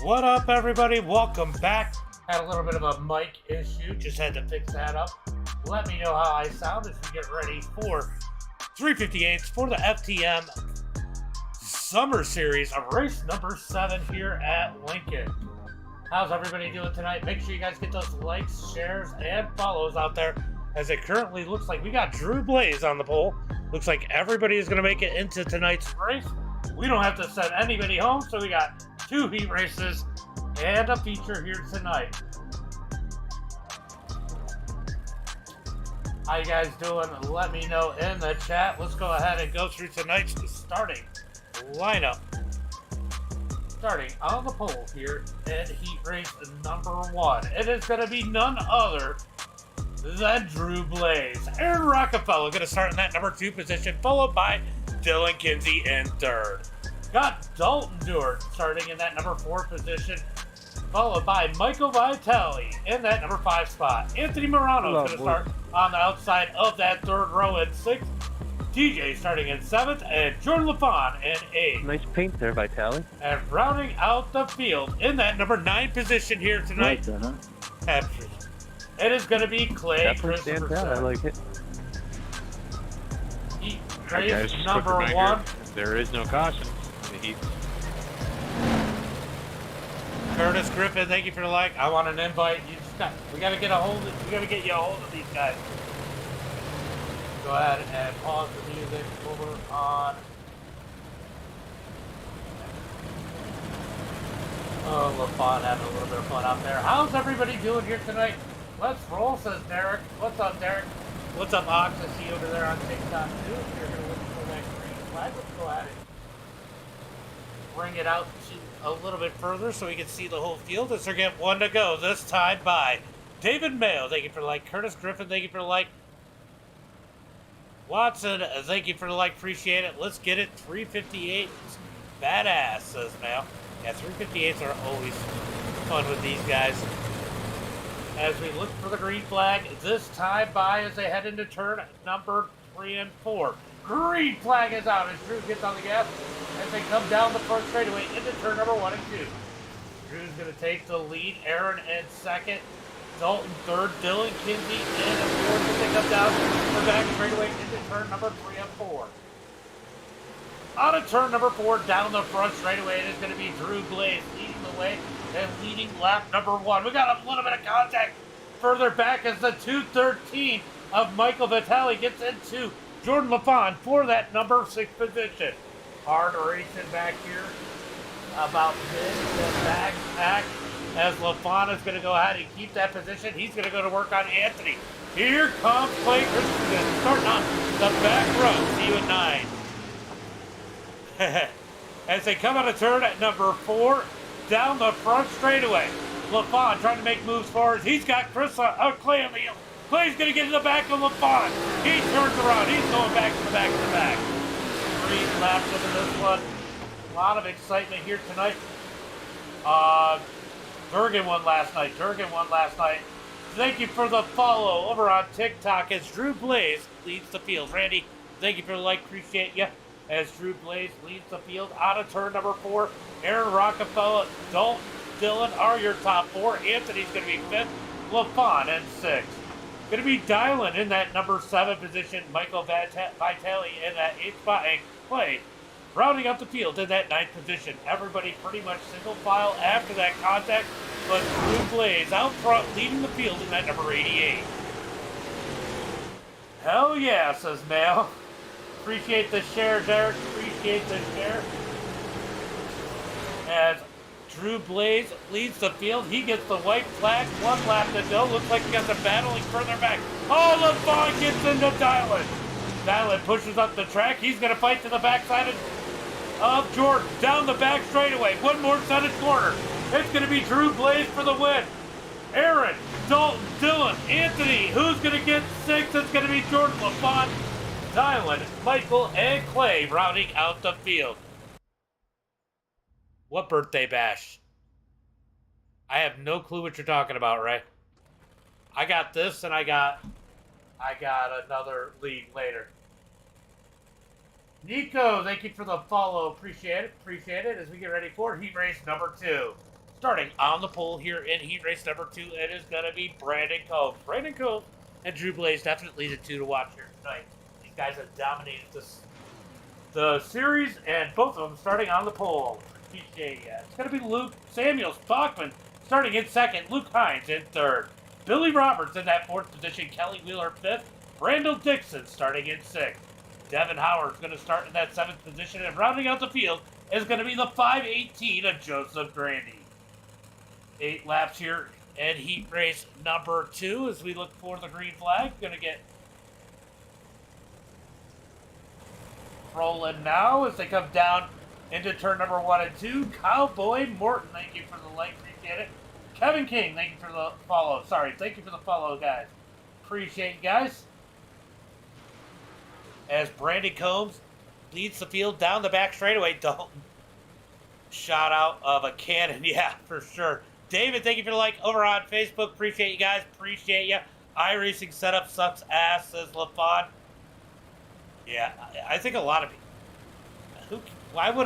What up, everybody? Welcome back. Had a little bit of a mic issue. Just had to fix that up. Let me know how I sound as we get ready for 358s for the FTM Summer Series of race number 7 here at Lincoln. How's everybody doing tonight? Make sure you guys get those likes, shares, and follows out there, as it currently looks like we got Drew Blaze on the pole. Looks like everybody is going to make it into tonight's race. We don't have to send anybody home, so we got 2 heat races and a feature here tonight. How you guys doing? Let me know in the chat. Let's go ahead and go through tonight's starting lineup. Starting on the pole here in heat race number 1. It is going to be none other than Drew Blaze. Aaron Rockefeller going to start in that number 2 position, followed by Dylan Kinsey in 3rd. Got Dalton Dewart starting in that number 4 position, followed by Michael Vitale in that number 5 spot. Anthony Morano is going to start on the outside of that 3rd row in 6th. TJ starting in 7th, and Jordan LaFawn in 8th. Nice paint there, Vitale. And rounding out the field in that number 9 position here tonight, it is going to be Clay Christopherson. I like it. Race number 1. There is no caution in the heat. Curtis Griffin, thank you for the like. I want an invite. We got to get you a hold of these guys. Go ahead and pause the music over on. Oh, LaFawn having a little bit of fun out there. How's everybody doing here tonight? Let's roll, says Derek. What's up, Derek? What's up, Ox? I see you over there on TikTok too. If you're going to look for that green flag, let's go ahead and bring it out to a little bit further so we can see the whole field. Let's get 1 to go. This time by David Mayo. Thank you for the like. Curtis Griffin, thank you for the like. Watson, thank you for the like. Appreciate it. Let's get it. 358. Badass, says Mayo. Yeah, 358s are always fun with these guys. As we look for the green flag, this time by as they head into turn number 3 and 4. Green flag is out as Drew gets on the gas as they come down the front straightaway into turn number 1 and 2. Drew's going to take the lead. Aaron in 2nd. Dalton 3rd. Dylan Kinsey in 4th as they come down the back straightaway into turn number 3 and 4. Out of turn number 4, down the front straightaway, it is going to be Drew Blaze leading the way and leading lap number 1. We got a little bit of contact further back as the 213 of Michael Vitale gets into Jordan LaFawn for that number 6 position. Hard racing back here, about mid to back as LaFawn is going to go ahead and keep that position. He's going to go to work on Anthony. Here comes Clay Christensen starting on the back row. See you at 9. As they come out of turn at number 4, down the front straightaway. LaFawn trying to make moves forward. He's got Clay on the heel. Clay's going to get to the back of LaFawn. He turns around. He's going back to the back to the back. 3 laps into this one. A lot of excitement here tonight. Durgan won last night. Thank you for the follow over on TikTok as Drew Blaze leads the field. Randy, thank you for the like. Appreciate you. As Drew Blaze leads the field out of turn number 4. Aaron Rockefeller, Dalton, Dylan are your top 4. Anthony's going to be 5th. LaFawn in 6th. Going to be Dylan in that number 7 position. Michael Vitale in that 8th spot. And Clay rounding up the field in that 9th position. Everybody pretty much single file after that contact. But Drew Blaze out front leading the field in that number 88. Hell yeah, says Mel. Appreciate the share, Derek. Appreciate the share. As Drew Blaze leads the field, he gets the white flag. 1 lap to go. Looks like he got the battling further back. Oh, LaFawn gets into Dylan. Dylan pushes up the track. He's going to fight to the backside of Jordan. Down the back straightaway. 1 more set of corner. It's going to be Drew Blaze for the win. Aaron, Dalton, Dylan, Anthony. Who's going to get 6th? It's going to be Jordan, LaFawn, Dylan, Michael, and Clay rounding out the field. What birthday bash? I have no clue what you're talking about, Ray. I got this and I got another league later. Nico, thank you for the follow. Appreciate it. Appreciate it as we get ready for heat race number 2. Starting on the pole here in heat race number 2, it is going to be Brandon Combs. Brandon Combs and Drew Blaze, definitely the two to watch here tonight. These guys have dominated the series, and both of them starting on the pole. It's going to be Luke Samuels, Bachman starting in second, Luke Hines in third, Billy Roberts in that fourth position, Kelly Wheeler fifth, Randall Dixon starting in sixth. Devin Howard's going to start in that seventh position, and rounding out the field is going to be the 518 of Joseph Grandy. 8 laps here in heat race number 2 as we look for the green flag. Going to get rolling now as they come down into turn number 1 and 2. Cowboy Morton, thank you for the like, appreciate it. Kevin King, thank you for the follow. Thank you for the follow, guys. Appreciate you guys. As Brandon Combs leads the field down the back straightaway. Dalton, shot out of a cannon, yeah, for sure. David, thank you for the like over on Facebook. Appreciate you guys. Appreciate you. iRacing setup sucks ass, says LaFon. Yeah, I think a lot of people. Why would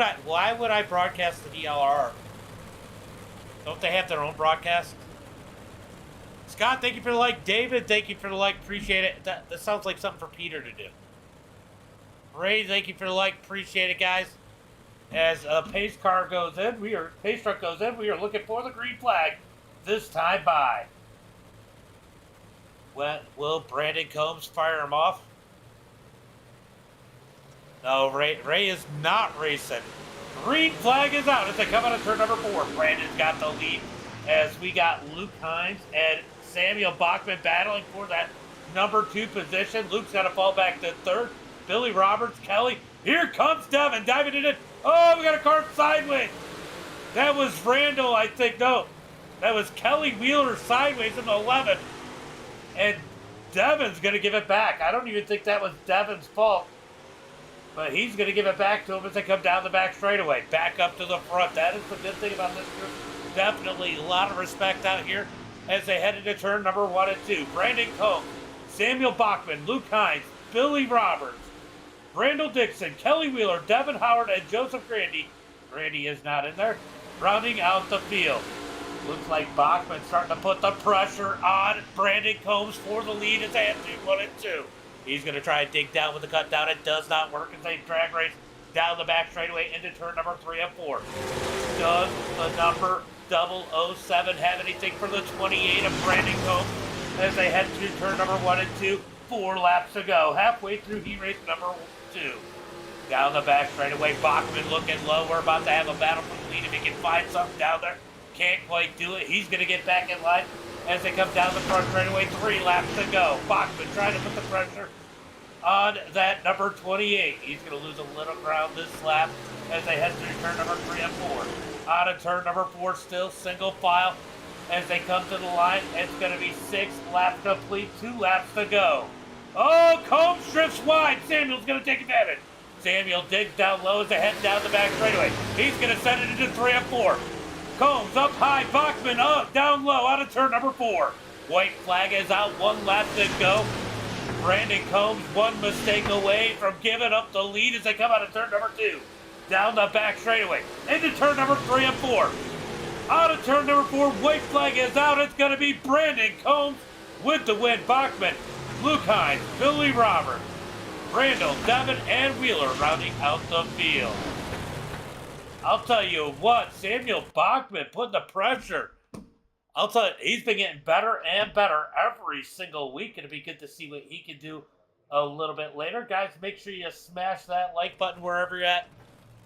I broadcast the DLR? Don't they have their own broadcast? Scott, thank you for the like. David, thank you for the like. Appreciate it. That sounds like something for Peter to do. Ray, thank you for the like. Appreciate it, guys. As a pace truck goes in, we are looking for the green flag this time by. Will Brandon Combs fire him off? No, Ray is not racing. Green flag is out as they come out of turn number 4. Brandon's got the lead as we got Luke Hines and Samuel Bachman battling for that number 2 position. Luke's got to fall back to third. Billy Roberts, Kelly. Here comes Devin diving it in. Oh, we got a car sideways. That was Randall, I think. No, that was Kelly Wheeler sideways in the 11. And Devin's going to give it back. I don't even think that was Devin's fault. But he's going to give it back to him as they come down the back straightaway. Back up to the front. That is the good thing about this group. Definitely a lot of respect out here as they head into turn number 1 and 2. Brandon Combs, Samuel Bachman, Luke Hines, Billy Roberts, Randall Dixon, Kelly Wheeler, Devin Howard, and Joseph Grandy. Grandy is not in there. Rounding out the field. Looks like Bachman starting to put the pressure on Brandon Combs for the lead as they head to 1 and 2. He's going to try and dig down with the cut down. It does not work as they drag race down the back straightaway into turn number 3 and 4. Does the number 007 have anything for the 28 of Brandon Combs as they head to turn number 1 and 2? 4 laps to go. Halfway through heat race number 2. Down the back straightaway, Bachman looking low. We're about to have a battle for the lead if he can find something down there. Can't quite do it. He's going to get back in line as they come down the front straightaway. 3 laps to go. Bachman trying to put the pressure on that number 28. He's going to lose a little ground this lap as they head through turn number 3 and 4. Out of turn number 4, still single file as they come to the line. It's going to be 6 laps complete, 2 laps to go. Oh, Combs drifts wide. Samuel's going to take advantage. Samuel digs down low as they head down the back straightaway. He's going to send it into 3 and 4. Combs up high, Bachman up, down low, out of turn number 4. White flag is out, 1 lap to go. Brandon Combs 1 mistake away from giving up the lead as they come out of turn number 2. Down the back straightaway, into turn number 3 and 4. Out of turn number 4, white flag is out. It's going to be Brandon Combs with the win. Bachman, Luke Hines, Billy Roberts, Randall, Devin, and Wheeler rounding out the field. I'll tell you what, Samuel Bachman putting the pressure. I'll tell you, he's been getting better and better every single week. It'll be good to see what he can do a little bit later. Guys, make sure you smash that like button wherever you're at.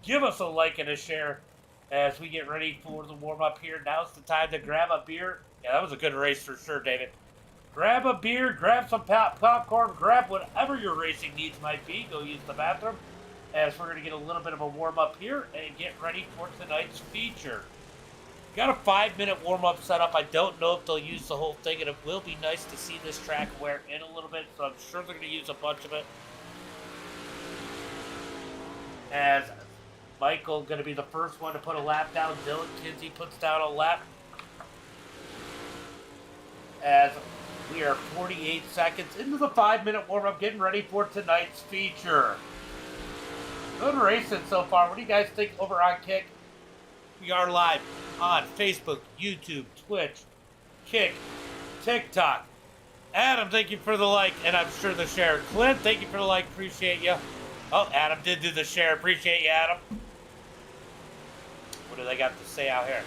Give us a like and a share as we get ready for the warm-up here. Now's the time to grab a beer. Yeah, that was a good race for sure, David. Grab a beer, grab some popcorn, grab whatever your racing needs might be. Go use the bathroom as we're going to get a little bit of a warm-up here and get ready for tonight's feature. Got a 5-minute warm-up set up. I don't know if they'll use the whole thing, and it will be nice to see this track wear in a little bit, so I'm sure they're going to use a bunch of it. As Michael going to be the first one to put a lap down. Dylan Kinsey puts down a lap. As we are 48 seconds into the 5-minute warm-up, getting ready for tonight's feature. Good racing so far. What do you guys think over on Kick? We are live. on Facebook, YouTube, Twitch, Kick, TikTok. Adam, thank you for the like, and I'm sure the share. Clint, thank you for the like. Appreciate you. Oh, Adam did do the share. Appreciate you, Adam. What do they got to say out here?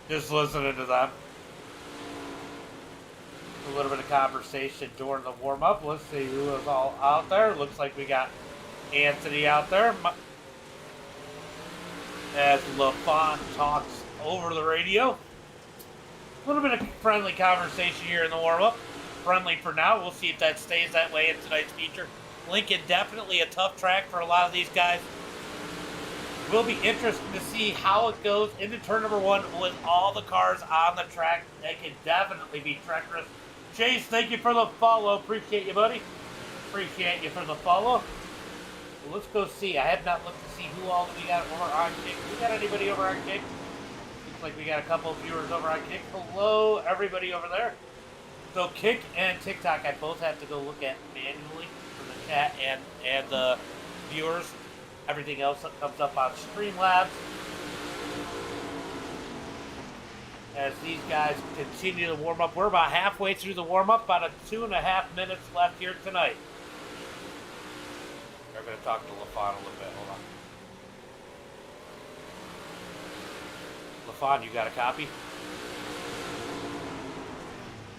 Just listening to them. A little bit of conversation during the warm-up. Let's see who is all out there. Looks like we got Anthony out there. As LaFon talks over the radio. A little bit of friendly conversation here in the warm-up. Friendly for now. We'll see if that stays that way in tonight's feature. Lincoln, definitely a tough track for a lot of these guys. Will be interesting to see how it goes into turn number 1 with all the cars on the track. They can definitely be treacherous. Chase, thank you for the follow. Appreciate you, buddy. Appreciate you for the follow. Well, let's go see. I have not looked to see who all we got over on Kick. We got anybody over on Kick? Looks like we got a couple of viewers over on Kick. Hello, everybody over there. So Kick and TikTok, I both have to go look at manually for the chat and the viewers. Everything else that comes up on Streamlabs. As these guys continue to warm up. We're about halfway through the warm up, about 2.5 minutes left here tonight. We're going to talk to LaFon a little bit. Hold on. LaFon, you got a copy?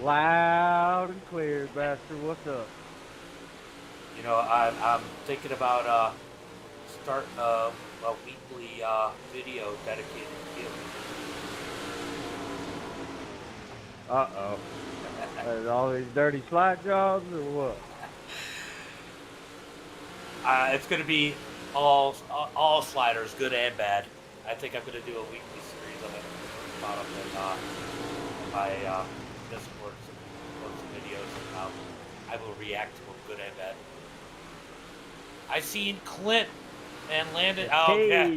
Loud and clear, Bastard. What's up? You know, I'm thinking about starting a weekly video dedicated to you. Uh-oh. All these dirty slide jobs or what? It's going to be all sliders, good and bad. I think I'm going to do a weekly series of it. About in my Discord, some videos, and how I will react to them, good and bad. I seen Clint and Landon. Oh, hey. yeah.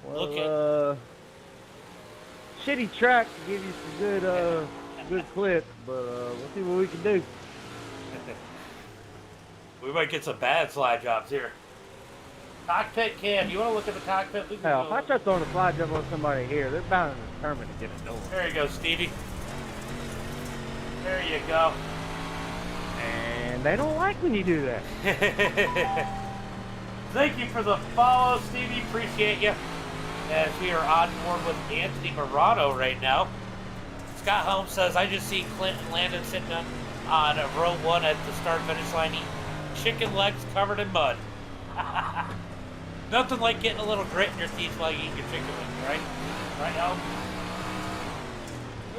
Well, shitty track to give you some good clips, but we'll see what we can do. We might get some bad slide jobs here. Cockpit cam. You want to look at the cockpit? We can Hell, go. if I try throwing a slide jump on somebody here, they're bound and determined to get it done. There you go, Stevie. There you go. And they don't like when you do that. Thank you for the follow, Stevie. Appreciate you. As we are on board with Anthony Morano right now. Scott Holmes says, I just see Clint and Landon sitting on row 1 at the start-finish line eating chicken legs covered in mud. Nothing like getting a little grit in your teeth while you eat your chicken wings, right? Right, Holmes?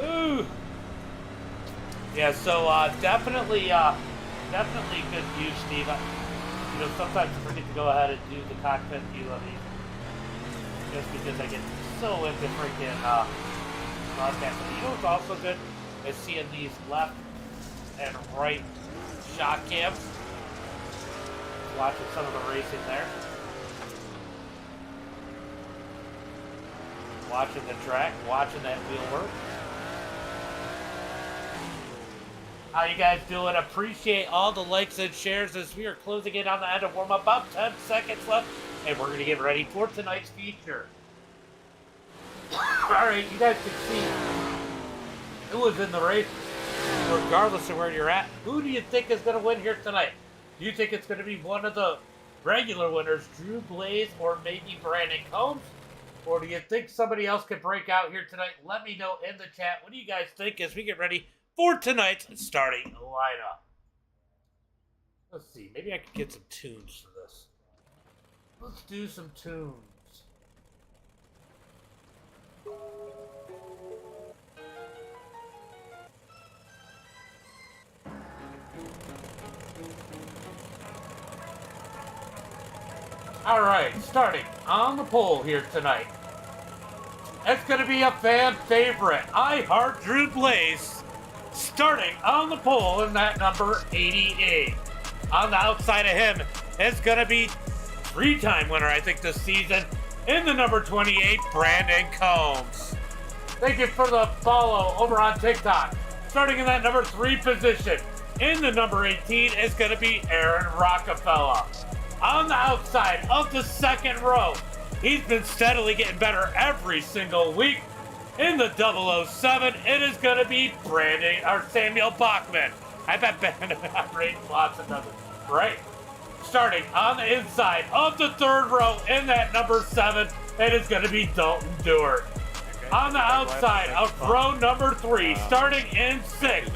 Ooh. Yeah, so definitely good view, Steve. You know, sometimes I forget to go ahead and do the cockpit view of these, just because I get so into freaking broadcasting. You know what's also good is seeing these left and right shot cams. Watching some of the racing there. Watching the track, watching that wheel work. How you guys doing? Appreciate all the likes and shares as we are closing in on the end of warm-up. About 10 seconds left, and we're going to get ready for tonight's feature. Alright, you guys can see who was in the race, regardless of where you're at. Who do you think is going to win here tonight? Do you think it's going to be one of the regular winners, Drew Blaze, or maybe Brandon Combs? Or do you think somebody else could break out here tonight? Let me know in the chat. What do you guys think as we get ready for tonight's starting lineup? Let's see. Maybe I could get some tunes for this. Let's do some tunes. All right, starting on the pole here tonight. It's going to be a fan favorite. I Heart Drew Blaze. Starting on the pole in that number 88. On the outside of him, it's going to be three-time winner, I think, this season in the number 28, Brandon Combs. Thank you for the follow over on TikTok. Starting in that number 3 position, in the number 18 is going to be Aaron Rockefeller. On the outside of the second row, he's been steadily getting better every single week. In the 007, it is going to be Samuel Bachman. I bet Brandon Watson does it. Right. Starting on the inside of the third row in that number 7, it is going to be Dalton Dewar. On the outside of row number 3, starting in 6,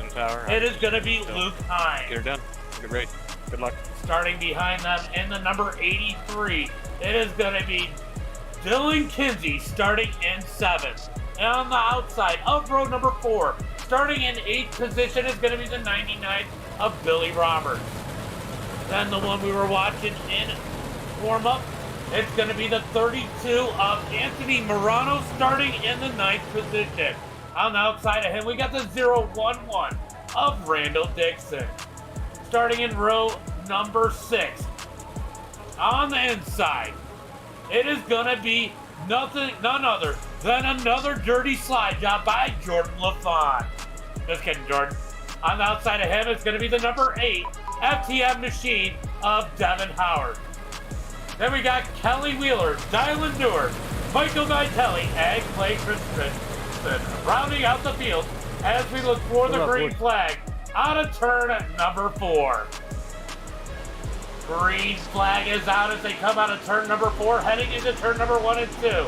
it is going to be Luke Hines. Get her done. Good race. Good luck. Starting behind them in the number 83, it is going to be Dylan Kinsey, starting in 7th. And on the outside of row number 4, starting in 8th position, is going to be the 99 of Billy Roberts. Then the one we were watching in warm-up, it's going to be the 32 of Anthony Morano, starting in the 9th position. On the outside of him, we got the 011 of Randall Dixon. Starting in row number 6, on the inside, it is going to be none other than another dirty slide job by Jordan LaFawn. Just kidding, Jordan. On the outside of him, it's going to be the number 8 FTM machine of Devin Howard. Then we got Kelly Wheeler, Dylan Dewar, Michael Vitelli, and Clay Christensen rounding out the field as we look for the green flag out of turn number 4. Green flag is out as they come out of turn number 4, heading into turn number 1 and 2.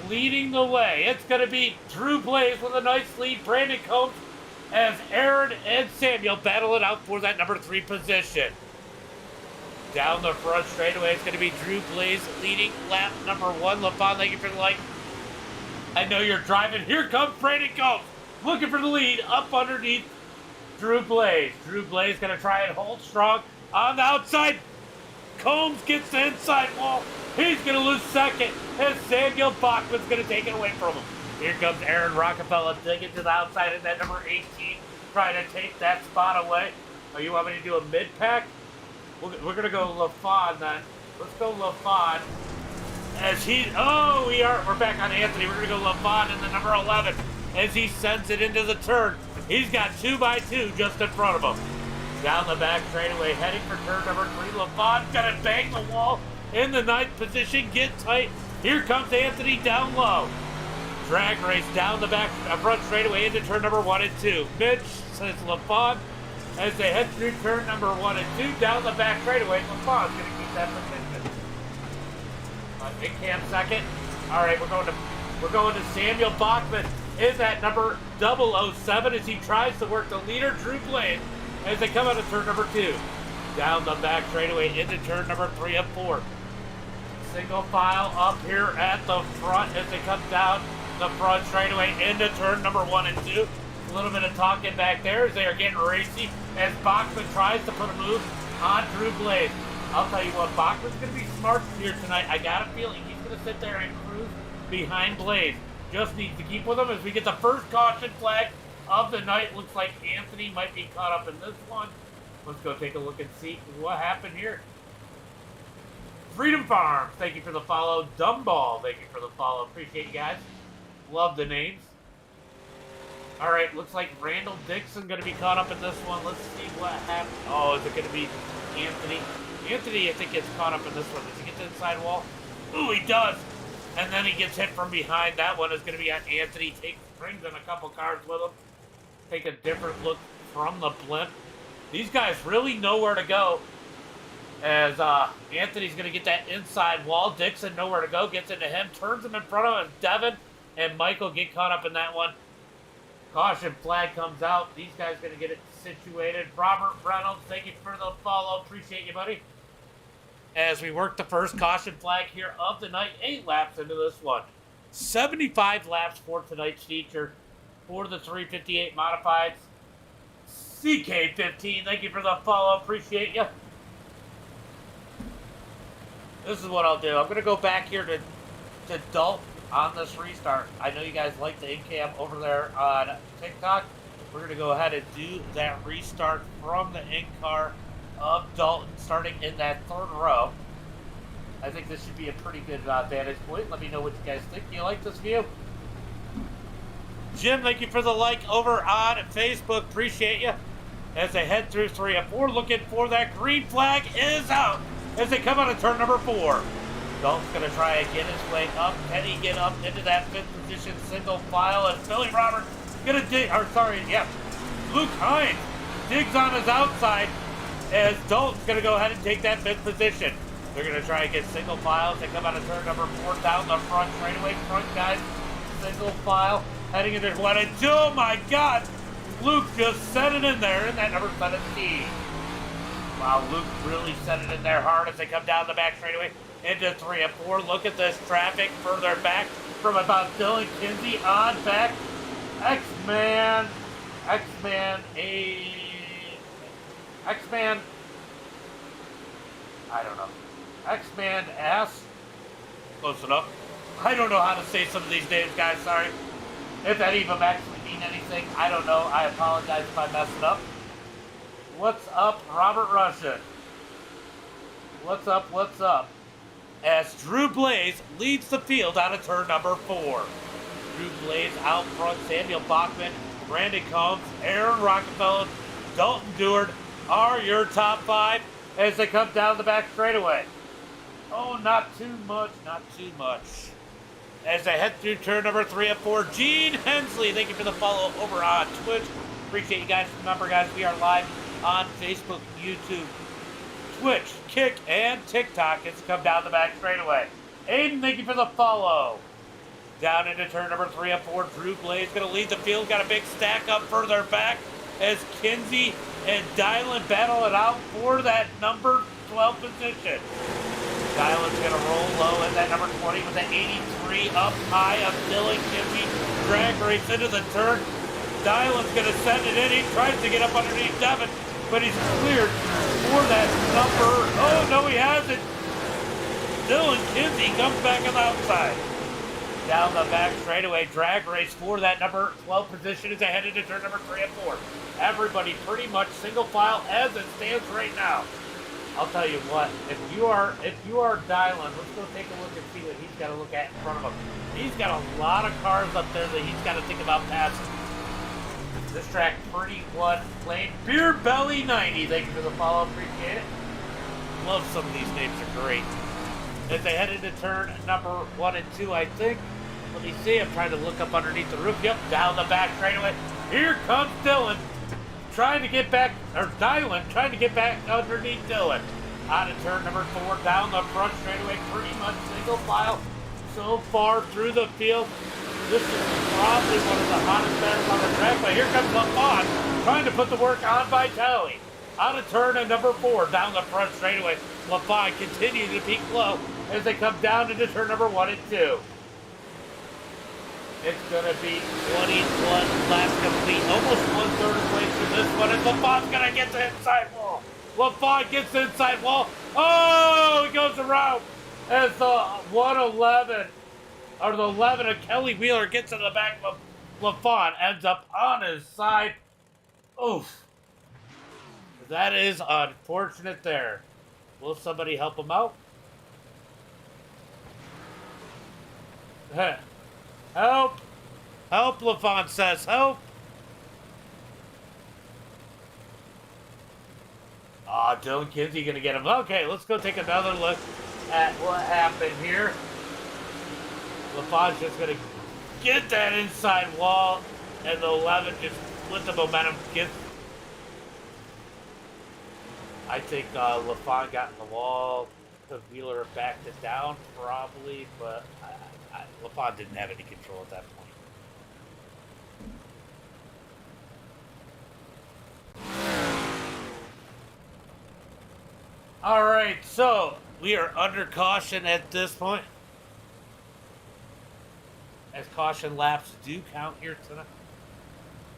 Leading the way, it's going to be Drew Blaze with a nice lead, Brandon Combs, as Aaron and Samuel battle it out for that number 3 position. Down the front straightaway, it's going to be Drew Blaze leading lap number 1. LaFawn, thank you for the like. I know you're driving. Here comes Brandon Combs, looking for the lead up underneath Drew Blaze. Drew Blaze going to try and hold strong on the outside. Combs gets the inside wall. He's going to lose second as Samuel Bachman's going to take it away from him. Here comes Aaron Rockefeller digging to the outside of that number 18, trying to take that spot away. Oh, you want me to do a mid-pack? We're going to go LaFawn then. Let's go LaFawn. As we're back on Anthony. We're going to go LaFawn in the number 11 as he sends it into the turn. He's got 2x2 just in front of him. Down the back straightaway, heading for turn number 3. LaFawn's going to bang the wall in the 9th position. Get tight. Here comes Anthony down low. Drag race down the back front straightaway into turn number 1 and 2. Mitch says LaFawn as they head through turn number 1 and 2 down the back straightaway. LaFawn's going to keep that position. Big Cam second. All right, we're going to Samuel Bachman is at number 007 as he tries to work the leader, Drew Blaze, as they come out of turn number 2. Down the back straightaway into turn number 3 and 4. Single file up here at the front as they come down the front straightaway into turn number 1 and 2. A little bit of talking back there as they are getting racy as Bachman tries to put a move on Drew Blaze. I'll tell you what, Bachman's going to be smart here tonight. I got a feeling he's going to sit there and cruise behind Blaze. Just needs to keep with him as we get the first caution flag of the night. Looks like Anthony might be caught up in this one. Let's go take a look and see what happened here. Freedom Farms, thank you for the follow. Dumbball, thank you for the follow. Appreciate you guys. Love the names. All right, looks like Randall Dixon going to be caught up in this one. Let's see what happens. Oh, is it going to be Anthony? Anthony, I think, gets caught up in this one. Does he get the inside wall? Ooh, he does. And then he gets hit from behind. That one is going to be on Anthony. Brings in a couple cars with him. Take a different look from the blimp. These guys really know where to go. As Anthony's going to get that inside wall. Dixon nowhere to go. Gets into him. Turns him in front of him. Devin and Michael get caught up in that one. Caution flag comes out. These guys going to get it situated. Robert Reynolds, thank you for the follow. Appreciate you, buddy. As we work the first caution flag here of the night. 8 laps into this one. 75 laps for tonight's feature for the 358 Modifieds. CK15, thank you for the follow. Appreciate you. This is what I'll do. I'm going to go back here to Dalton on this restart. I know you guys like the in-cam over there on TikTok. We're going to go ahead and do that restart from the in-car of Dalton starting in that 3rd row. I think this should be a pretty good vantage point. Let me know what you guys think. Do you like this view? Jim, thank you for the like over on Facebook. Appreciate you. As they head through 3 and 4, looking for that green flag is out as they come out of turn number 4. Dalton's going to try and get his way up. Can he get up into that 5th position single file? And Billy Roberts going to dig, Luke Hines digs on his outside as Dalton's going to go ahead and take that 5th position. They're going to try and get single file as they come out of turn number 4 down the front straightaway. Front guys, single file, heading into 1 and 2. Oh my God! Luke just set it in there in that number 17. Wow, Luke really set it in there hard as they come down the back straightaway into 3 and 4. Look at this traffic further back from about Dylan Kinsey on back. X-Man, I don't know. X-Man ass. Close enough. I don't know how to say some of these names, guys. Sorry. If any of them actually mean anything, I don't know. I apologize if I mess it up. What's up, Robert Russian? What's up, what's up? As Drew Blaze leads the field out of turn number 4. Drew Blaze out front, Samuel Bachman, Brandon Combs, Aaron Rockefeller, Dalton Deward are your top 5 as they come down the back straightaway. Oh, not too much, not too much. As they head through turn number 3 and 4, Gene Hensley, thank you for the follow over on Twitch. Appreciate you guys. Remember, guys, we are live on Facebook, YouTube, Twitch, Kick, and TikTok as they come down the back straightaway. Aiden, thank you for the follow. Down into turn number 3 and 4, Drew Blaze going to lead the field. Got a big stack up further back as Kinsey and Dylan battle it out for that number 12 position. Dylan's going to roll low in that number 20 with the 83 up high of Dylan Kinsey. Drag race into the turn. Dylan's going to send it in. He tries to get up underneath Devin, but he's cleared for that number. Oh, no, he hasn't. Dylan Kinsey comes back on the outside. Down the back straightaway, drag race for that number 12 position as they head into turn number 3 and 4. Everybody pretty much single file as it stands right now. I'll tell you what, if you are Dylan, let's go take a look and see what he's got to look at in front of him. He's got a lot of cars up there that he's got to think about passing. This track pretty one lane. Beer Belly 90, thank you for the follow, appreciate it. Love some of these names, are great. As they head into turn number 1 and 2, I think. Let me see, I'm trying to look up underneath the roof. Yep, down the back straightaway. Here comes Dylan. Trying to get back, or Dylan trying to get back underneath Dylan. Out of turn number 4, down the front straightaway, pretty much single file so far through the field. This is probably one of the hottest battles on the track, but here comes LaFon trying to put the work on Vitale. Out of turn at number 4, down the front straightaway. LaFon continuing to peak low as they come down into turn number 1 and 2. It's going to be 21 laps complete, almost 1/3 of the way through this one, and LaFon's going to get the inside wall. LaFon gets the inside wall. Oh, he goes around as the 111, or the 11 of Kelly Wheeler gets in the back of LaFon, ends up on his side. Oof. That is unfortunate there. Will somebody help him out? Help! Help, LaFon says, help! Aw, Dylan Kinsey gonna get him. Okay, let's go take another look at what happened here. LaFon's just gonna get that inside wall, and the 11 just with the momentum gets. I think LaFon got in the wall. The Wheeler backed it down, probably, but LaFon didn't have any control at that point. All right, so we are under caution at this point, as caution laps do count here tonight.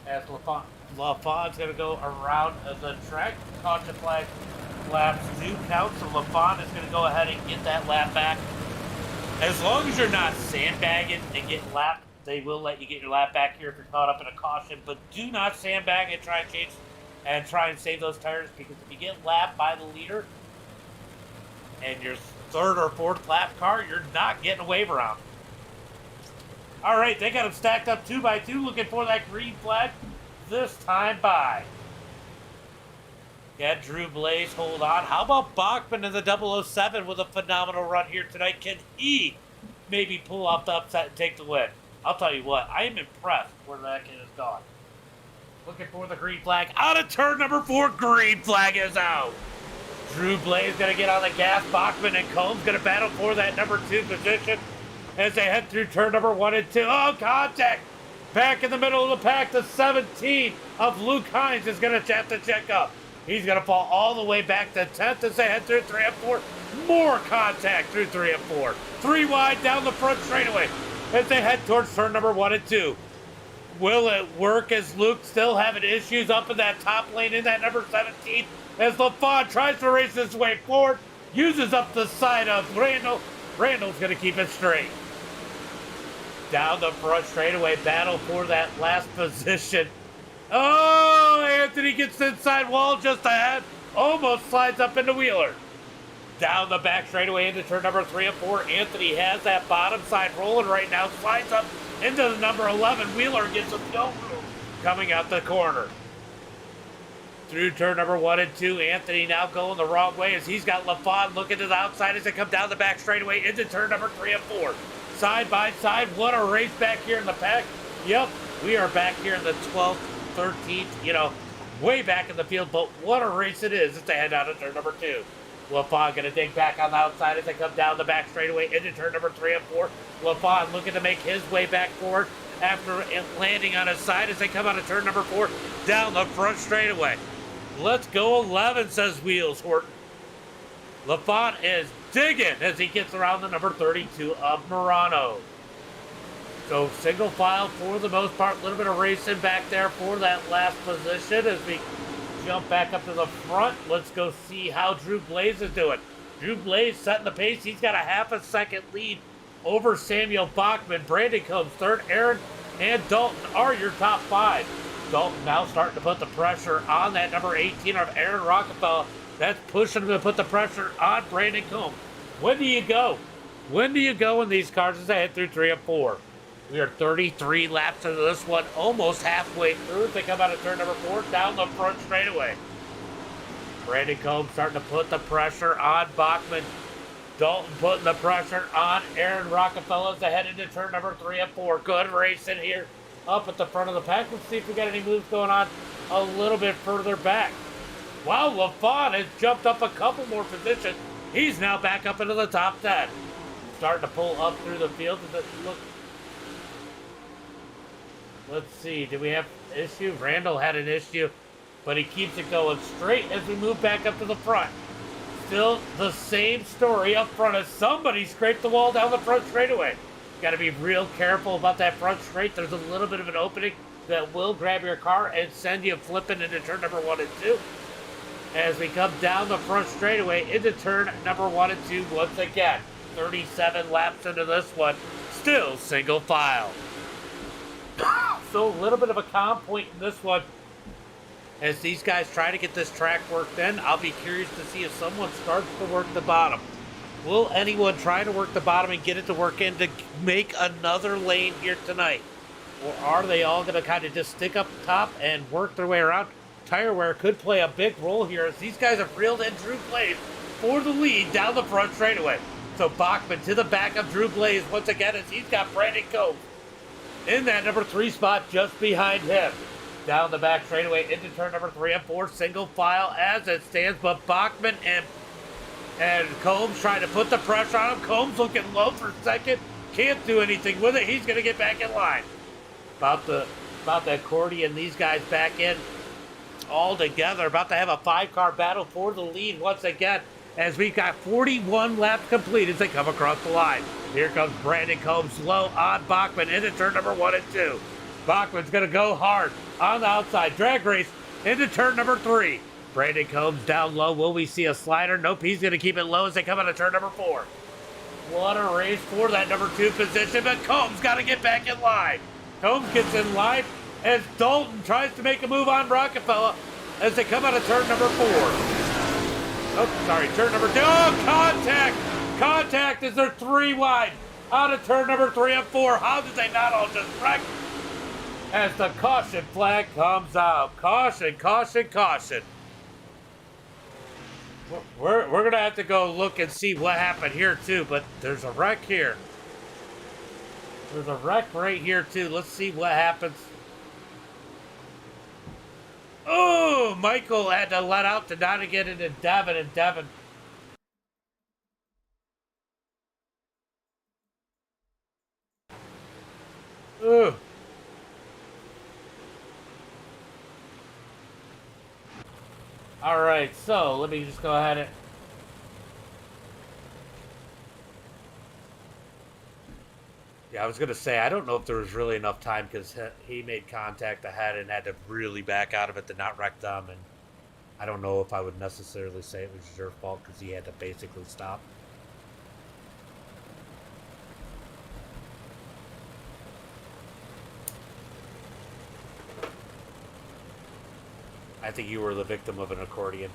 As LaFon's going to go around the track, caution flag laps do count, so LaFon is going to go ahead and get that lap back. As long as you're not sandbagging and getting lapped, they will let you get your lap back here if you're caught up in a caution, but do not sandbag and try and save those tires, because if you get lapped by the leader and your 3rd or 4th lap car, you're not getting a wave around. All right, they got them stacked up 2 by 2, looking for that green flag this time by. Yeah, Drew Blaze, hold on. How about Bachman in the 007 with a phenomenal run here tonight? Can he maybe pull off the upset and take the win? I'll tell you what, I am impressed where that kid has gone. Looking for the green flag. Out of turn number 4, green flag is out. Drew Blaze going to get on the gas. Bachman and Combs going to battle for that number 2 position as they head through turn number 1 and 2. Oh, contact. Back in the middle of the pack, the 17 of Luke Hines is going to have to check up. He's going to fall all the way back to 10th as they head through 3 and 4. More contact through 3 and 4. 3 wide down the front straightaway as they head towards turn number 1 and 2. Will it work as Luke still having issues up in that top lane in that number 17 as LaFon tries to race his way forward, uses up the side of Randall. Randall's going to keep it straight. Down the front straightaway, battle for that last position. Oh, Anthony gets the inside wall just ahead. Almost slides up into Wheeler. Down the back straightaway into turn number 3 and 4. Anthony has that bottom side rolling right now. Slides up into the number 11. Wheeler gets some no room coming out the corner. Through turn number 1 and 2. Anthony now going the wrong way as he's got LaFon looking to the outside as they come down the back straightaway into turn number 3 and 4. Side by side. What a race back here in the pack. Yep, we are back here in the 12th, 13th, way back in the field, but what a race it is as they head out of turn number 2. LaFon going to dig back on the outside as they come down the back straightaway into turn number 3 and 4. LaFon looking to make his way back forward after landing on his side as they come out of turn number 4 down the front straightaway. Let's go 11, says Wheels Horton. LaFon is digging as he gets around the number 32 of Murano. So single file for the most part. A little bit of racing back there for that last position as we jump back up to the front. Let's go see how Drew Blaze is doing. Drew Blaze setting the pace. He's got a half a second lead over Samuel Bachman. Brandon Combs third. Aaron and Dalton are your top 5. Dalton now starting to put the pressure on that number 18 of Aaron Rockefeller. That's pushing him to put the pressure on Brandon Combs. When do you go? When do you go in these cars as they head through 3 and 4? We are 33 laps into this one, almost halfway through. They come out of turn number 4, down the front straightaway. Brandon Combs starting to put the pressure on Bachman. Dalton putting the pressure on Aaron Rockefeller as they head into turn number 3 and 4. Good racing here up at the front of the pack. Let's see if we got any moves going on a little bit further back. Wow, LaFon has jumped up a couple more positions. He's now back up into the top 10. Starting to pull up through the field. Let's see, did we have an issue? Randall had an issue, but he keeps it going straight as we move back up to the front. Still the same story up front as somebody scraped the wall down the front straightaway. Got to be real careful about that front straight. There's a little bit of an opening that will grab your car and send you flipping into turn number 1 and 2. As we come down the front straightaway into turn number 1 and 2 once again. 37 laps into this one. Still single file. So a little bit of a calm point in this one as these guys try to get this track worked in. I'll be curious to see if someone starts to work the bottom. Will anyone try to work the bottom and get it to work in to make another lane here tonight? Or are they all going to kind of just stick up top and work their way around? Tire wear could play a big role here as these guys have reeled in Drew Blaze for the lead down the front straightaway. So Bachman to the back of Drew Blaze once again as he's got Brandon Combs in that number 3 spot just behind him. Down the back straightaway into turn number 3 and 4, single file as it stands, but Bachman and Combs trying to put the pressure on him. Combs looking low for second, can't do anything with it. He's going to get back in line. About the accordion, these guys back in all together, about to have a 5-car battle for the lead once again as we've got 41 laps complete as they come across the line. Here comes Brandon Combs low on Bachman into turn number 1 and 2. Bachman's going to go hard on the outside. Drag race into turn number 3. Brandon Combs down low. Will we see a slider? Nope, he's going to keep it low as they come out of turn number 4. What a race for that number 2 position, but Combs got to get back in line. Combs gets in line as Dalton tries to make a move on Rockefeller as they come out of turn number 4. Oh, sorry, turn number 2. Oh, contact! Contact as they're 3 wide out of turn number 3 and 4. How did they not all just wreck? As the caution flag comes out. Caution, caution, caution. We're going to have to go look and see what happened here, too. But there's a wreck here. There's a wreck right here, too. Let's see what happens. Oh, Michael had to let out to not get into Devin, and Devin. Ooh. All right, so let me just go ahead and... Yeah, I was going to say, I don't know if there was really enough time because he made contact ahead and had to really back out of it to not wreck them. And I don't know if I would necessarily say it was your fault because he had to basically stop. I think you were the victim of an accordion.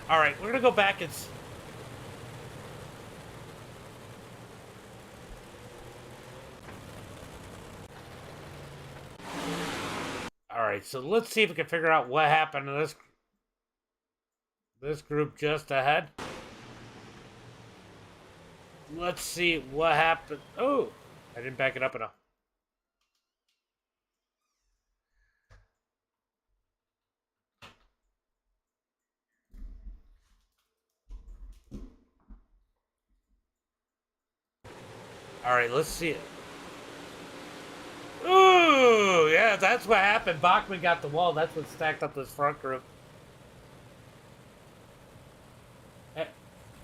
All right, we're going to go back and... All right, so let's see if we can figure out what happened to this group just ahead. Let's see what happened. Oh, I didn't back it up enough. All right, let's see it. Ooh, yeah, that's what happened. Bachman got the wall. That's what stacked up this front group.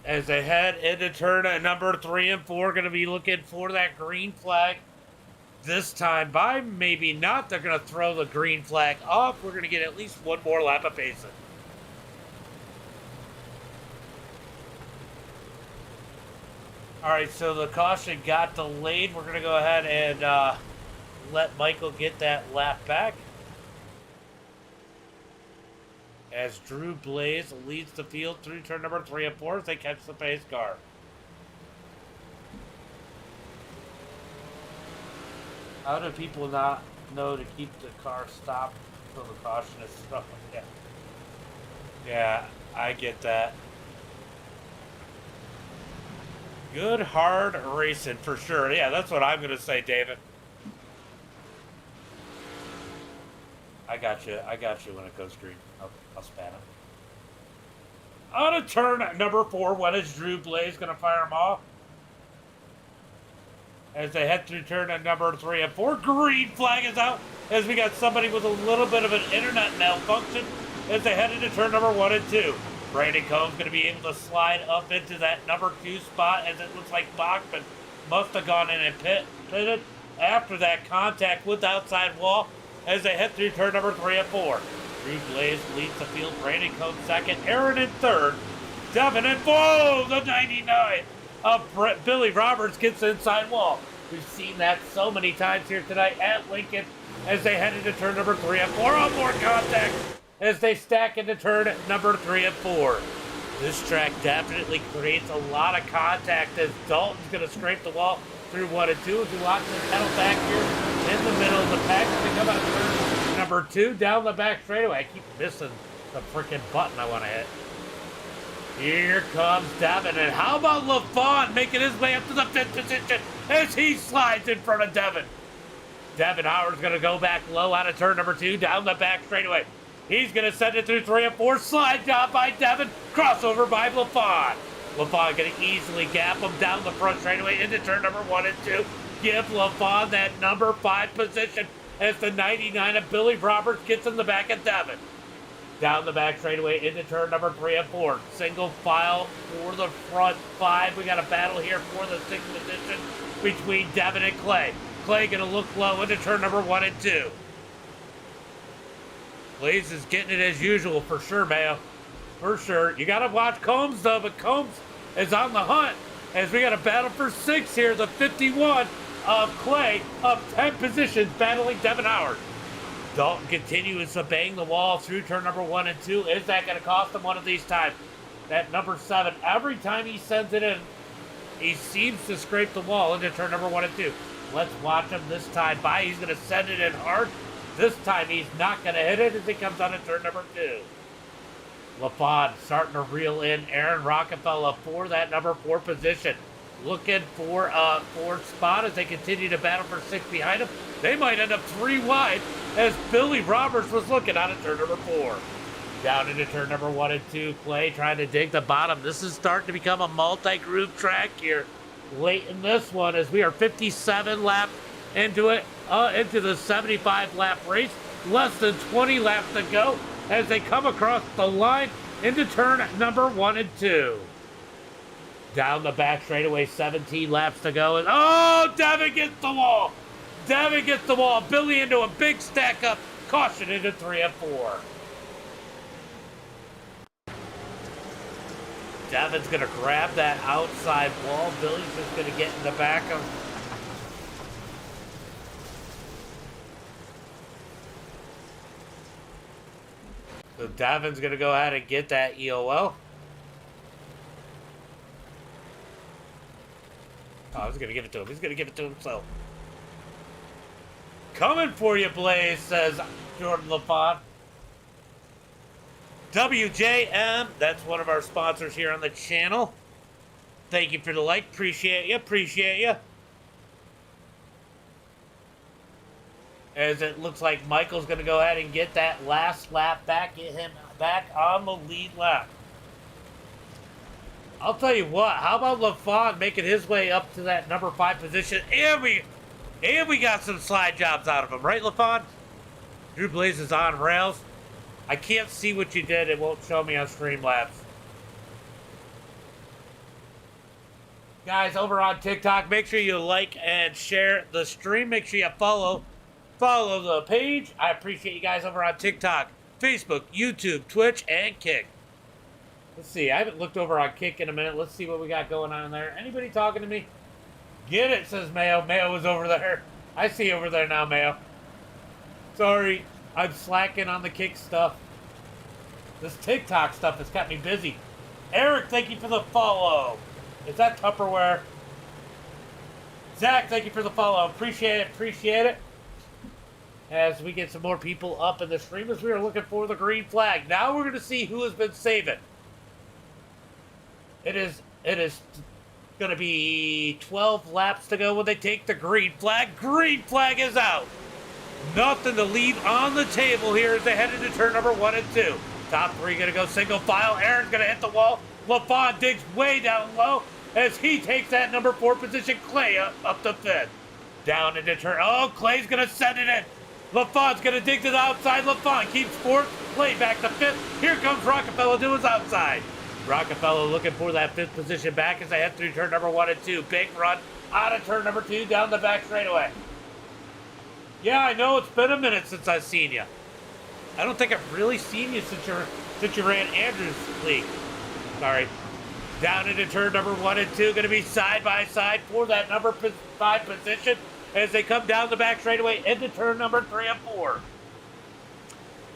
As they head into turn at number 3 and 4, going to be looking for that green flag. This time by maybe not. They're going to throw the green flag off. We're going to get at least one more lap of pacing. All right, so the caution got delayed. We're going to go ahead and let Michael get that lap back. As Drew Blaze leads the field through turn number 3 and 4 as they catch the pace car. How do people not know to keep the car stopped until the caution is stopped? Yeah, I get that. Good, hard racing for sure. Yeah, that's what I'm going to say, David. I got you. I got you when it goes green. I'll span it. On a turn at number 4, when is Drew Blaze going to fire them off? As they head through turn at number 3 and 4, green flag is out. As we got somebody with a little bit of an internet malfunction as they head into turn number 1 and 2. Brandon Combs going to be able to slide up into that number 2 spot as it looks like Bachman must have gone in and pitted after that contact with the outside wall as they head through turn number 3 and 4. Drew Blaze leads the field. Brandon Combs second. Aaron in third. Devin in fourth. The 99 of Billy Roberts gets the inside wall. We've seen that so many times here tonight at Lincoln as they head into turn number 3 and 4. On more contact as they stack into turn number 3 and 4. This track definitely creates a lot of contact as Dalton's going to scrape the wall through 1 and 2 as he watches the pedal back here in the middle of the pack to come out turn number 2 down the back straightaway. I keep missing the freaking button I want to hit. Here comes Devin, and how about LaFawn making his way up to the 5th position as he slides in front of Devin. Devin Howard's going to go back low out of turn number 2 down the back straightaway. He's going to send it through 3 and 4. Slide job by Devin. Crossover by LaFawn. LaFawn going to easily gap him down the front straightaway into turn number 1 and 2. Give LaFawn that number 5 position as the 99 of Billy Roberts gets in the back of Devin. Down the back straightaway into turn number 3 and 4. Single file for the front 5. We got a battle here for the 6th position between Devin and Clay. Clay going to look low into turn number 1 and 2. Blaze is getting it as usual for sure, Mayo. For sure. You got to watch Combs, though, but Combs is on the hunt as we got a battle for 6 here. The 51 of Clay up 10 positions battling Devin Howard. Dalton continues to bang the wall through turn number 1 and 2. Is that going to cost him one of these times? That number 7, every time he sends it in, He seems to scrape the wall into turn number 1 and 2. Let's watch him this time by. He's going to send it in hard. This time he's not going to hit it as he comes on to turn number 2. LaFon starting to reel in Aaron Rockefeller for that number 4 position. Looking for a 4th spot as they continue to battle for 6 behind him. They might end up 3 wide as Billy Roberts was looking out of turn number 4. Down into turn number 1 and 2. Clay trying to dig the bottom. This is starting to become a multi-group track here late in this one as we are 57 laps into it, into the 75 lap race. Less than 20 laps to go as they come across the line into turn number 1 and 2. Down the back straightaway, 17 laps to go. And oh, Devin gets the wall. Devin gets the wall. Billy into a big stack up. Caution into 3 and 4. Devin's going to grab that outside wall. Billy's just going to get in the back of. So Devin's going to go ahead and get that EOL. Oh, I was going to give it to him. He's going to give it to himself. Coming for you, Blaze, says Jordan LaFont. WJM, that's one of our sponsors here on the channel. Thank you for the like. Appreciate you. Appreciate you. As it looks like Michael's going to go ahead and get that last lap back, get him back on the lead lap. I'll tell you what, how about LaFon making his way up to that number 5 position? And we got some slide jobs out of him, right, LaFon? Drew Blaze is on rails. I can't see what you did. It won't show me on Streamlabs. Guys, over on TikTok, make sure you like and share the stream. Make sure you follow the page. I appreciate you guys over on TikTok, Facebook, YouTube, Twitch, and Kick. Let's see. I haven't looked over on Kick in a minute. Let's see what we got going on there. Anybody talking to me? Get it, says Mayo. Mayo was over there. I see over there now, Mayo. Sorry, I'm slacking on the Kick stuff. This TikTok stuff has kept me busy. Eric, thank you for the follow. Is that Tupperware? Zach, thank you for the follow. Appreciate it. Appreciate it. As we get some more people up in the stream as we are looking for the green flag. Now we're going to see who has been saving. It is going to be 12 laps to go when they take the green flag. Green flag is out. Nothing to leave on the table here as they head into turn number 1 and 2. Top 3 going to go single file. Aaron's going to hit the wall. LaFon digs way down low as he takes that number 4 position. Clay up the 5th. Down into turn. Oh, Clay's going to send it in. LaFon's going to dig to the outside. LaFon keeps 4th. Clay back to 5th. Here comes Rockefeller to his outside. Rockefeller looking for that 5th position back as they head through turn number 1 and 2. Big run out of turn number 2 down the back straightaway. Yeah, I know it's been a minute since I've seen you. I don't think I've really seen you since you ran Andrews League. Sorry. Down into turn number 1 and 2. Going to be side by side for that number 5 position as they come down the back straightaway into turn number 3 and 4.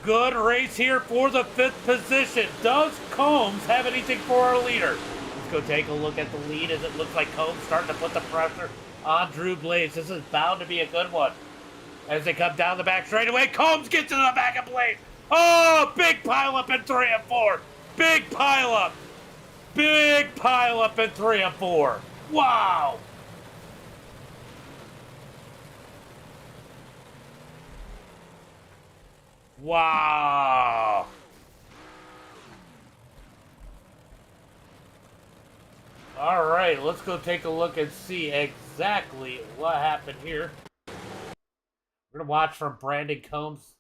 Good race here for the 5th position. Does Combs have anything for our leader? Let's go take a look at the lead as it looks like Combs starting to put the pressure on Drew Blaze. This is bound to be a good one. As they come down the back straightaway, Combs gets to the back of Blaze. Oh, big pile up in 3 and 4. Big pile up. Big pile up in 3 and 4. Wow. Wow. All right, let's go take a look and see exactly what happened here. We're going to watch from Brandon Combs.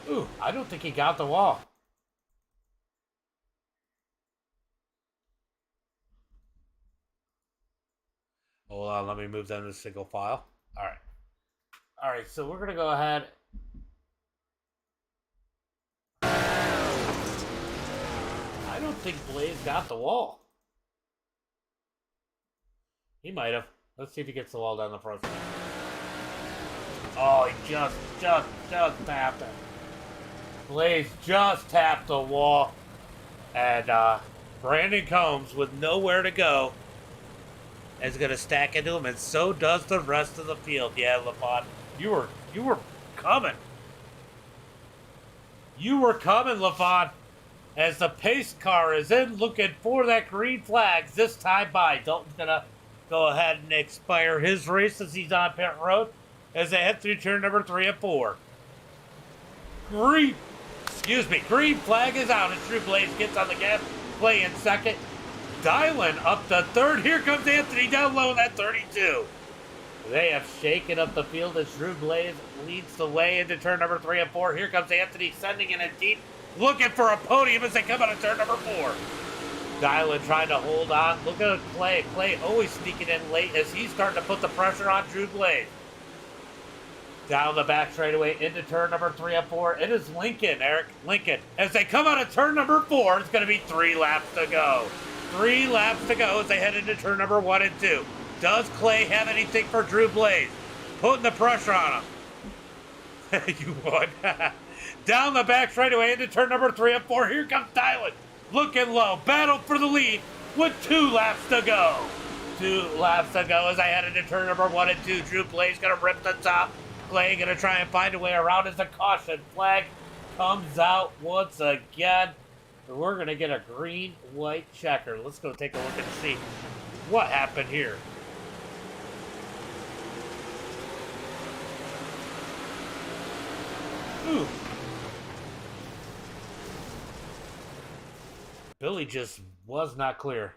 Ooh, I don't think he got the wall. Hold on, let me move them to single file. All right. All right, so we're going to go ahead. I don't think Blaze got the wall. He might have. Let's see if he gets the wall down the front. Oh, he just tapped it. Blaze just tapped the wall. And Brandon Combs, with nowhere to go, is going to stack into him, and so does the rest of the field. Yeah, LaFon, you were coming. You were coming, LaFon. As the pace car is in looking for that green flag this time by. Dalton's going to go ahead and expire his race as he's on pit road as they head through turn number 3 and 4. Green flag is out as Drew Blaze gets on the gas. Clay in second. Dylan up to third. Here comes Anthony down low in that 32. They have shaken up the field as Drew Blaze leads the way into turn number 3 and 4. Here comes Anthony sending in a deep, looking for a podium as they come out of turn number 4. Dylan trying to hold on. Look at Clay. Clay always sneaking in late as he's starting to put the pressure on Drew Blaze. Down the back straightaway into turn number 3 and 4. It is Lincoln, Eric. Lincoln. As they come out of turn number 4, it's going to be 3 laps to go. 3 laps to go as they head into turn number 1 and 2. Does Clay have anything for Drew Blaze? Putting the pressure on him. You won. Down the back straightaway into turn number 3 and 4. Here comes Dylan. Looking low. Battle for the lead with 2 laps to go. 2 laps to go as I head into turn number 1 and 2. Drew Blaze going to rip the top. Clay going to try and find a way around as the caution flag comes out once again. We're going to get a green-white checker. Let's go take a look and see what happened here. Ooh. Billy just was not clear.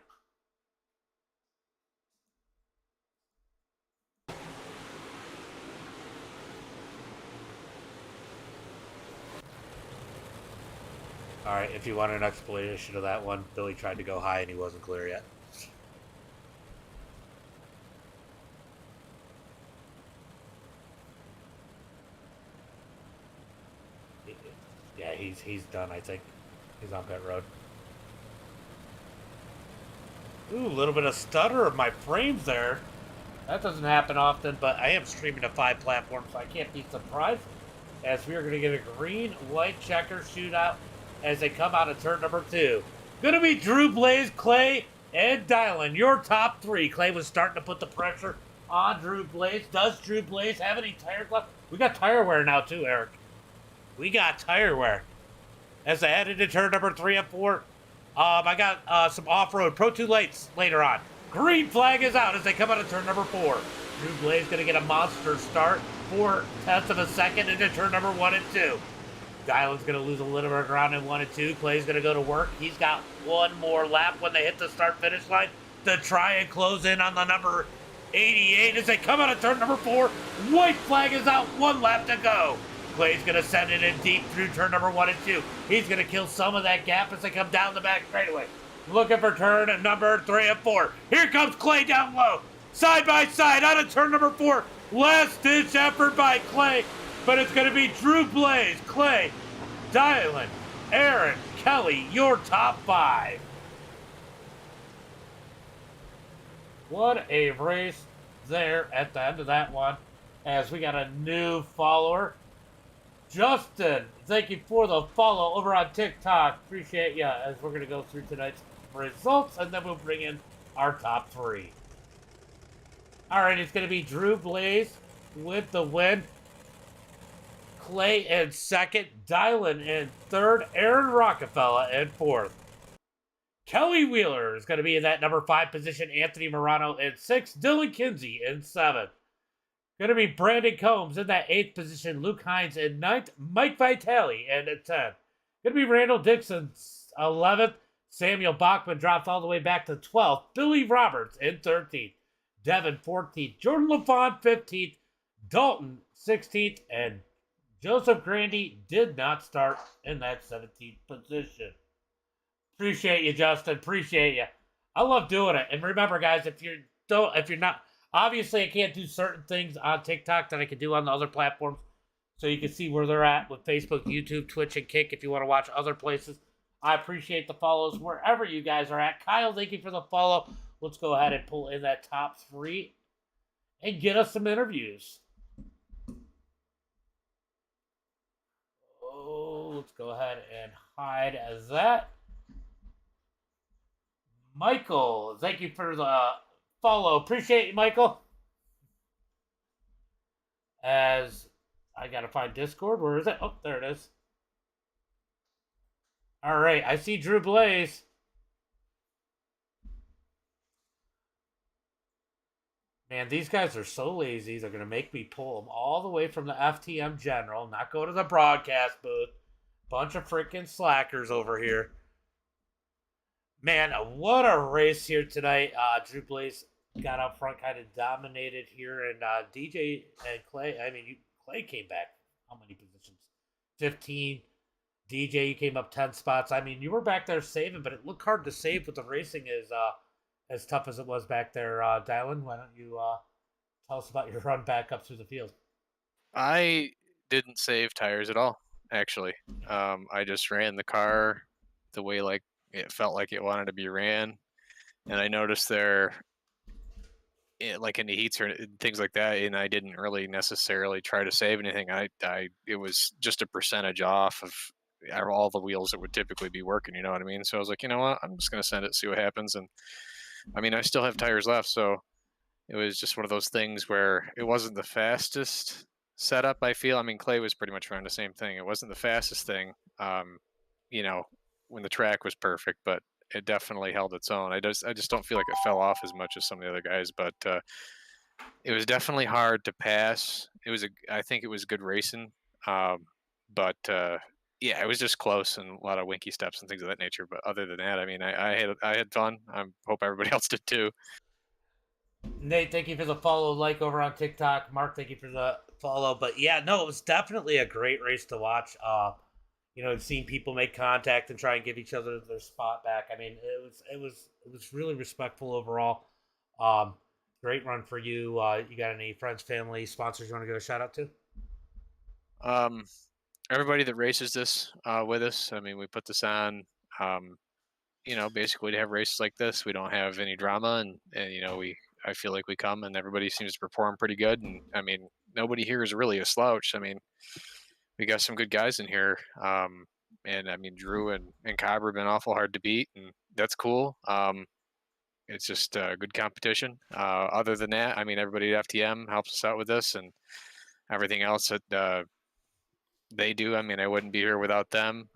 All right, if you want an explanation of that one, Billy tried to go high and he wasn't clear yet. Yeah, he's done, I think. He's on pit road. Ooh, a little bit of stutter of my frames there. That doesn't happen often, but I am streaming to 5 platforms, so I can't be surprised. As we are going to get a green-white checker shootout as they come out of turn number 2. Going to be Drew Blaze, Clay, and Dylan. Your top 3. Clay was starting to put the pressure on Drew Blaze. Does Drew Blaze have any tires left? We got tire wear now too, Eric. We got tire wear. As I head into turn number 3 and 4, I got some off-road Pro 2 lights later on. Green flag is out as they come out of turn number 4. Drew Blaze going to get a monster start. 4/10 of a second into turn number 1 and 2. Dylan's going to lose a little bit of ground in 1 and 2. Clay's going to go to work. He's got one more lap when they hit the start-finish line to try and close in on the number 88 as they come out of turn number 4. White flag is out. 1 lap to go. Clay's going to send it in deep through turn number 1 and 2. He's going to kill some of that gap as they come down the back straightaway. Looking for turn number 3 and 4. Here comes Clay down low. Side by side out of turn number 4. Last-ditch effort by Clay. But it's going to be Drew Blaze, Clay, Dylan, Aaron, Kelly, your top 5. What a race there at the end of that one. As we got a new follower. Justin, thank you for the follow over on TikTok. Appreciate you as we're going to go through tonight's results. And then we'll bring in our top 3. All right, it's going to be Drew Blaze with the win. Clay in second, Dylan in third, Aaron Rockefeller in 4th. Kelly Wheeler is going to be in that number 5 position, Anthony Morano in 6th, Dylan Kinsey in 7th. Going to be Brandon Combs in that 8th position, Luke Hines in 9th, Mike Vitale in 10th. Going to be Randall Dixon 11th, Samuel Bachman drops all the way back to 12th, Billy Roberts in 13th, Devin 14th, Jordan LaFon 15th, Dalton 16th, and Joseph Grandy did not start in that 17th position. Appreciate you, Justin. Appreciate you. I love doing it. And remember, guys, if you're not, obviously I can't do certain things on TikTok that I can do on the other platforms. So you can see where they're at with Facebook, YouTube, Twitch, and Kick if you want to watch other places. I appreciate the follows wherever you guys are at. Kyle, thank you for the follow. Let's go ahead and pull in that top 3 and get us some interviews. So let's go ahead and hide as that. Michael, thank you for the follow. Appreciate you, Michael. As I gotta find Discord. Where is it? Oh, there it is. All right, I see Drew Blaze. Man, these guys are so lazy. They're gonna make me pull them all the way from the FTM General, not go to the broadcast booth. Bunch of freaking slackers over here. Man, what a race here tonight. Drew Blaze got up front, kind of dominated here, and DJ and Clay. I mean, Clay came back. How many positions? 15. DJ, you came up 10 spots. I mean, you were back there saving, but it looked hard to save with the racing as tough as it was back there. Dylan, why don't you tell us about your run back up through the field? I didn't save tires at all, actually. I just ran the car the way like it felt like it wanted to be ran, and I noticed there, like in the heats or things like that, and I didn't really necessarily try to save anything. It was just a percentage off of all the wheels that would typically be working. You know what I mean? So I was like, you know what? I'm just gonna send it, see what happens. And I mean, I still have tires left, so it was just one of those things where it wasn't the fastest setup, I feel. I mean, Clay was pretty much running the same thing. It wasn't the fastest thing, you know, when the track was perfect, but it definitely held its own. I just don't feel like it fell off as much as some of the other guys, but it was definitely hard to pass. I think it was good racing, but yeah, it was just close and a lot of winky steps and things of that nature. But other than that, I mean, I had fun. I hope everybody else did too. Nate, thank you for the follow, like over on TikTok. Mark, thank you for the follow. But yeah, no, it was definitely a great race to watch. Seeing people make contact and try and give each other their spot back. I mean, it was really respectful overall. Great run for you. You got any friends, family, sponsors you want to give a shout out to? Everybody that races this with us. I mean, we put this on. Basically to have races like this, we don't have any drama, and I feel like we come and everybody seems to perform pretty good. And I mean, nobody here is really a slouch. I mean, we got some good guys in here. And I mean, Drew and Cobb have been awful hard to beat, and that's cool. It's just good competition. Other than that, I mean, everybody at FTM helps us out with this and everything else that they do. I mean, I wouldn't be here without them.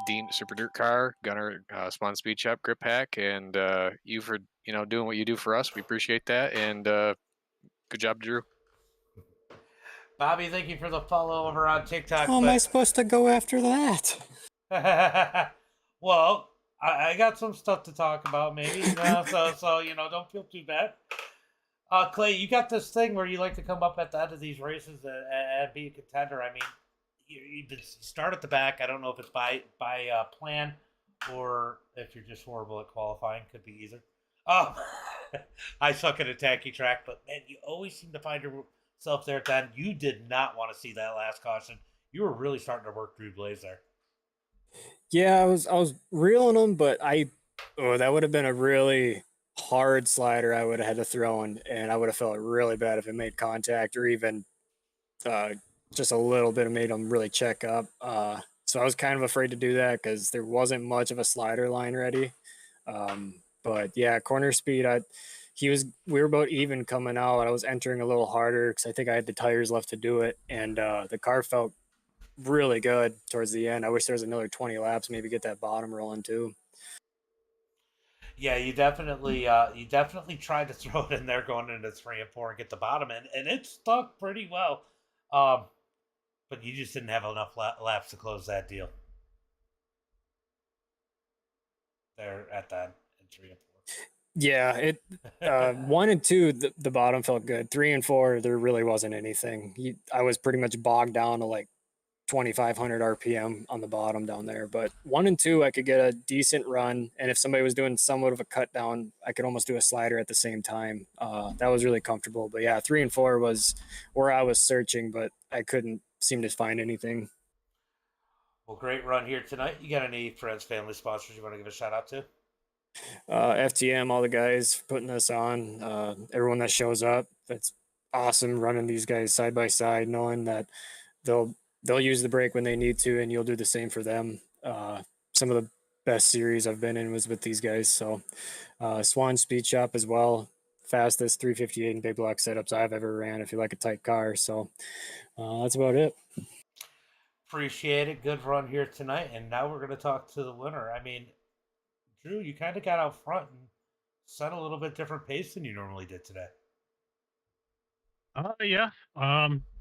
Dean Super Dirt Car, Gunner, Spawn Speed Shop, Grip Hack, and you for doing what you do for us. We appreciate that, and good job, Drew. Bobby, thank you for the follow over on TikTok. How am I supposed to go after that? Well, I got some stuff to talk about, maybe. So don't feel too bad. Clay, you got this thing where you like to come up at the end of these races and be a contender. I mean, you start at the back. I don't know if it's by plan or if you're just horrible at qualifying. Could be either. I suck at a tacky track, but man, you always seem to find yourself there at the end. You did not want to see that last caution. You were really starting to work Drew Blaze there. Yeah, I was reeling them, but that would have been a really hard slider I would have had to throw in, and I would have felt really bad if it made contact or even just a little bit of made them really check up. So I was kind of afraid to do that because there wasn't much of a slider line ready. But yeah, corner speed, we were about even coming out. I was entering a little harder because I think I had the tires left to do it, and the car felt really good towards the end. I wish there was another 20 laps, maybe get that bottom rolling too. Yeah, you definitely tried to throw it in there going into 3 and 4 and get the bottom end, and it stuck pretty well. But you just didn't have enough laps to close that deal. There at that in 3 and 4. Yeah, it 1 and 2 the bottom felt good. 3 and 4 there really wasn't anything. I was pretty much bogged down to like 2,500 RPM on the bottom down there. But 1 and 2 I could get a decent run, and if somebody was doing somewhat of a cut down, I could almost do a slider at the same time. That was really comfortable. But yeah, 3 and 4 was where I was searching, but I couldn't seem to find anything. Well, great run here tonight. You got any friends, family, sponsors you want to give a shout out to? FTM, all the guys putting this on, everyone that shows up. It's awesome running these guys side by side, knowing that they'll they'll use the brake when they need to, and you'll do the same for them. Some of the best series I've been in was with these guys. So Swan Speed Shop as well, fastest 358 and big block setups I've ever ran. If you like a tight car, so that's about it. Appreciate it. Good run here tonight. And now we're going to talk to the winner. I mean, Drew, you kind of got out front and set a little bit different pace than you normally did today. Yeah.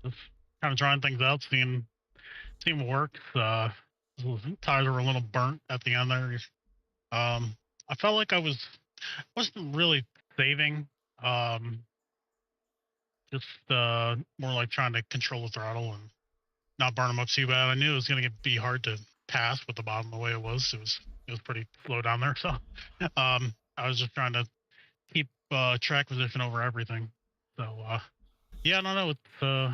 Just kind of trying things out, seeing what works. Tires were a little burnt at the end there. I felt like I wasn't really saving. Just more like trying to control the throttle and not burn them up too bad. I knew it was going to be hard to pass with the bottom the way it was. It was pretty slow down there. So I was just trying to keep track position over everything. So yeah, I don't know.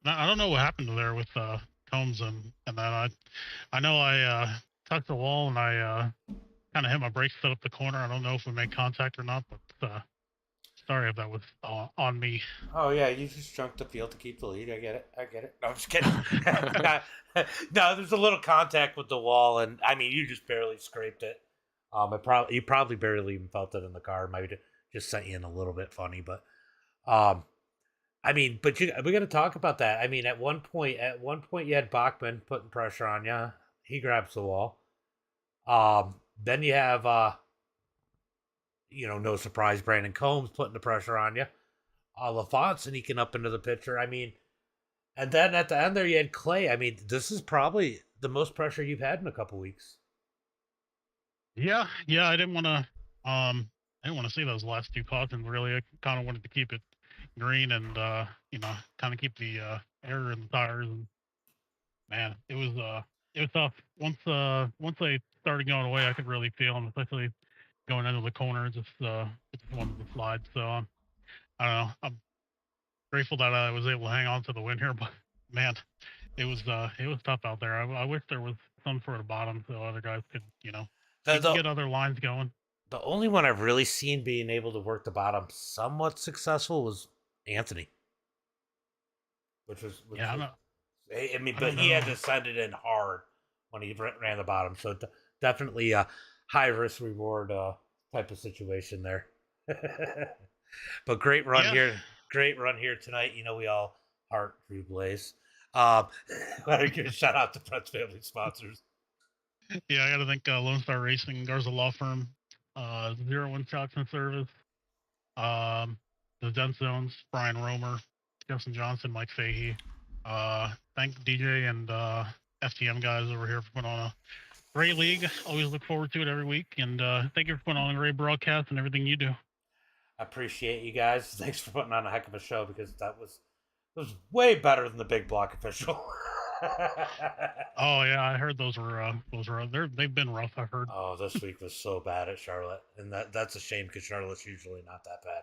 I don't know what happened there with Combs and then I know I touched the wall and I kind of hit my brakes, set up the corner. I don't know if we made contact or not, but sorry if that was on me. Oh yeah, you just jumped the field to keep the lead. I get it. No, I'm just kidding. No, there's a little contact with the wall, and I mean, you just barely scraped it. You probably barely even felt it in the car. Maybe just sent you in a little bit funny, but I mean, but we got to talk about that. I mean, at one point, you had Bachman putting pressure on you. He grabs the wall. Then you have, no surprise, Brandon Combs putting the pressure on you. LaFont sneaking up into the picture. I mean, and then at the end there, you had Clay. I mean, this is probably the most pressure you've had in a couple weeks. Yeah. I didn't want to see those last two cautions. Really, I kind of wanted to keep it green and kind of keep the air in the tires. And man, it was tough. Once they started going away, I could really feel them, especially going into the corner. It just wanted to slide. So I don't know. I'm grateful that I was able to hang on to the win here, but man, it was tough out there. I wish there was some sort of bottom so other guys could get other lines going. The only one I've really seen being able to work the bottom somewhat successful was Anthony, which was I mean, but he had to send it in hard when he ran the bottom, so definitely a high risk reward type of situation there. But great run here tonight. We all heart Drew Blaze. Gotta give a shout out to Fred's family sponsors. Yeah, I got to thank Lone Star Racing, Garza Law Firm, 01 Shots and Service, the Zen Zones, Brian Romer, Justin Johnson, Mike Fahey. Thank DJ and FTM guys over here for putting on a great league. Always look forward to it every week. And thank you for putting on a great broadcast and everything you do. I appreciate you guys. Thanks for putting on a heck of a show because it was way better than the Big Block official. Oh yeah, I heard those were they've been rough. I heard. Oh, this week was so bad at Charlotte, and that's a shame because Charlotte's usually not that bad.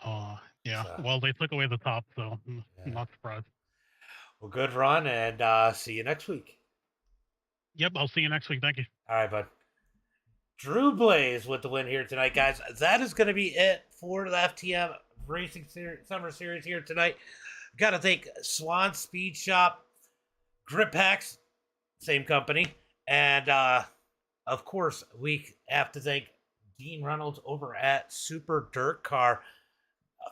Oh yeah. So, well, they took away the top, so I'm not surprised. Well, good run, and see you next week. Yep, I'll see you next week. Thank you. All right, bud. Drew Blaze with the win here tonight, guys. That is going to be it for the FTM Racing Summer Series here tonight. Got to thank Swan Speed Shop, Grip Packs, same company, and of course we have to thank Dean Reynolds over at Super Dirt Car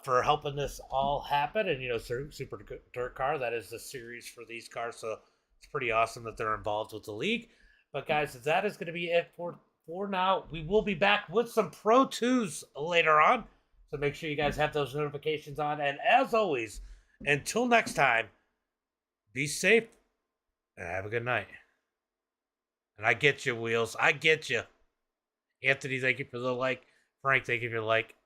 for helping this all happen. And Super Dirt Car, that is the series for these cars, so it's pretty awesome that they're involved with the league. But guys, that is going to be it for now. We will be back with some Pro 2s later on, so make sure you guys have those notifications on. And as always, until next time, be safe and have a good night. And I get you, Wheels. I get you. Anthony, thank you for the like. Frank, thank you for the like.